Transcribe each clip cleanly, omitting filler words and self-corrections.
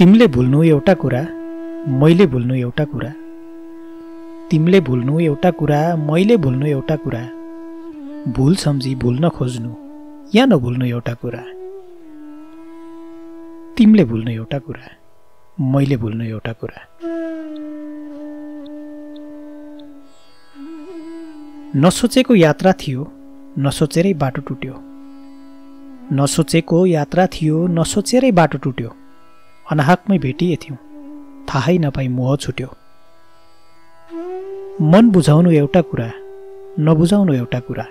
तिमीले भुल्नु एउटा कुरा, मैले भुल्नु एउटा कुरा। तिमीले भुल्नु एउटा कुरा, मैले भुल्नु एउटा कुरा। भुल सम्झी भुल्न खोज्नु या नभुल्नु एउटा कुरा। तिमीले भुल्नु एउटा कुरा, मैले भुल्नु एउटा कुरा। नसोचेको यात्रा थियो, नसोचेरै बाटो टुट्यो। नसोचेको यात्रा थियो, नसोचेरै बाटो टुट्यो। अनाहकमै भेटिएथ्यौँ, थाहै नपाई मोह छुट्यो। मन बुझाउनु एउटा कुरा, नबुझाउनु एउटा कुरा।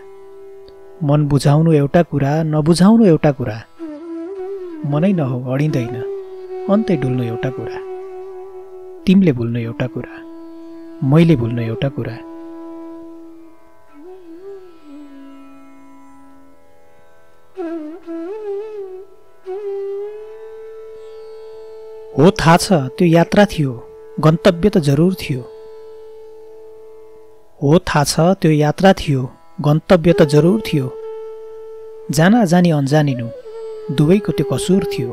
मन बुझाउनु एउटा कुरा, नबुझाउनु एउटा कुरा। मनै नहो अडिँदैन, अन्तै डुल्नु एउटा कुरा। तिमीले भुल्नु एउटा कुरा, मैले भुल्नु एउटा कुरा। हो थाहा छ त्यो यात्रा थियो, गन्तव्य त जरुर थियो। हो थाहा छ त्यो यात्रा थियो, गन्तव्य त जरुर थियो। जाना जानी अन्जानिनु दुवैको त्यो कसुर थियो।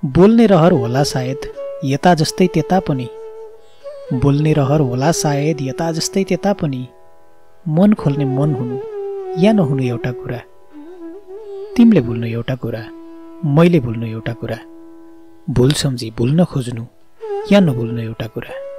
बोल्ने रहर होला सायद यता जस्तै त्यता पनि। बोल्ने रहर होला सायद यता जस्तै त्यता पनि। मन खोल्ने मन हुनु या नहुनु एउटा कुरा। तिमीले भुल्नु एउटा कुरा, मैले भुल्नु एउटा कुरा। भुल सम्झी भुल्न खोज्नु या नभुल्नु एउटा कुरा।